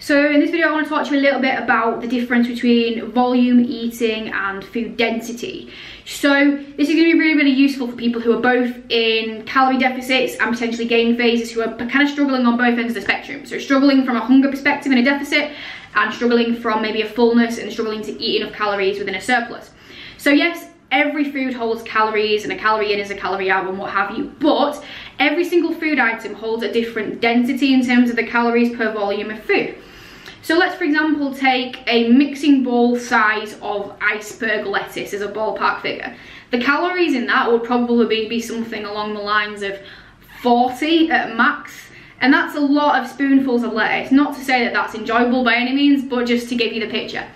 So in this video I want to talk to you a little bit about the difference between volume eating and food density. So this is going to be really useful for people who are both in calorie deficits and potentially gain phases, who are kind of struggling on both ends of the spectrum. So struggling from a hunger perspective in a deficit, and struggling from maybe a fullness and struggling to eat enough calories within a surplus. So yes, every food holds calories, and a calorie in is a calorie out and what have you, but every single food item holds a different density in terms of the calories per volume of food. So let's, for example, take a mixing bowl size of iceberg lettuce as a ballpark figure. The calories in that would probably be something along the lines of 40 at max, and that's a lot of spoonfuls of lettuce. Not to say that that's enjoyable by any means, but just to give you the picture.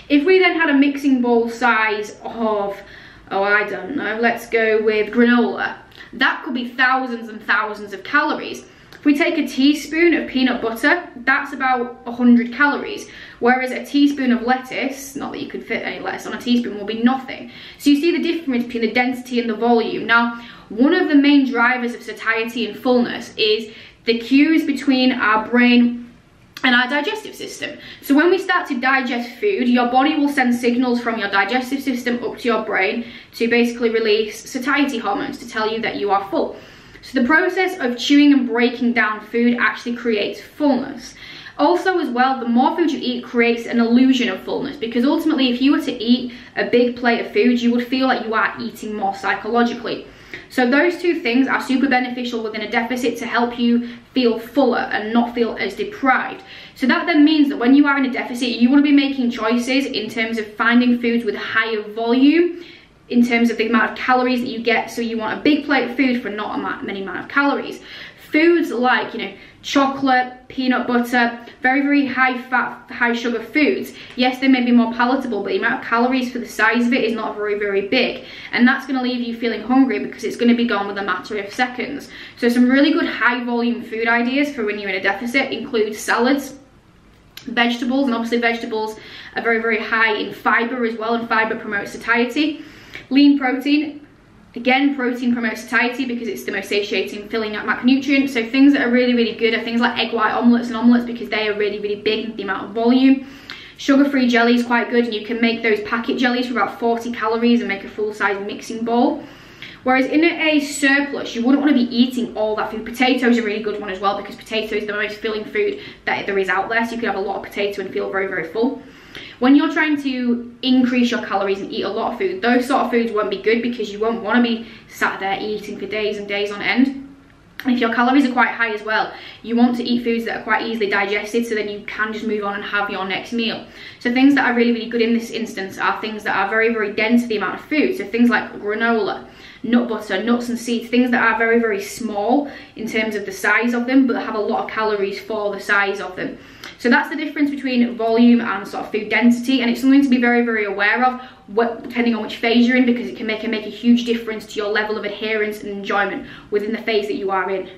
If we then had a mixing bowl size of, oh, I don't know, let's go with granola, that could be thousands and thousands of calories. If we take a teaspoon of peanut butter, that's about 100 calories, whereas a teaspoon of lettuce, not that you could fit any lettuce on a teaspoon, will be nothing. So you see the difference between the density and the volume. Now, one of the main drivers of satiety and fullness is the cues between our brain and our digestive system. So when we start to digest food, your body will send signals from your digestive system up to your brain to basically release satiety hormones to tell you that you are full. So the process of chewing and breaking down food actually creates fullness. Also as well, the more food you eat creates an illusion of fullness, because ultimately if you were to eat a big plate of food, you would feel like you are eating more psychologically. So those two things are super beneficial within a deficit to help you feel fuller and not feel as deprived. So that then means that when you are in a deficit, you want to be making choices in terms of finding foods with higher volume, in terms of the amount of calories that you get. So you want a big plate of food for not a many amount of calories. Foods like, chocolate, peanut butter, very high fat, high sugar foods, yes, they may be more palatable, but the amount of calories for the size of it is not very big, and that's going to leave you feeling hungry because it's going to be gone with a matter of seconds. So some really good high volume food ideas for when you're in a deficit include salads, vegetables, and obviously vegetables are very high in fiber as well, and fiber promotes satiety. Lean protein, again, protein promotes satiety because it's the most satiating, filling up macronutrient. So things that are really good are things like egg white omelets and omelets, because they are really big in the amount of volume. Sugar-free jelly is quite good, and you can make those packet jellies for about 40 calories and make a full-size mixing bowl. Whereas in a surplus, you wouldn't want to be eating all that food. Potatoes are a really good one as well, because potato is the most filling food that there is out there, so you could have a lot of potato and feel very full. When you're trying to increase your calories and eat a lot of food, those sort of foods won't be good, because you won't want to be sat there eating for days and days on end. And if your calories are quite high as well, you want to eat foods that are quite easily digested, so then you can just move on and have your next meal. So things that are really good in this instance are things that are very dense for the amount of food. So things like granola, nut butter, nuts and seeds, things that are very small in terms of the size of them, but have a lot of calories for the size of them. So that's the difference between volume and sort of food density, and it's something to be very aware of, depending on which phase you're in, because it can make a huge difference to your level of adherence and enjoyment within the phase that you are in.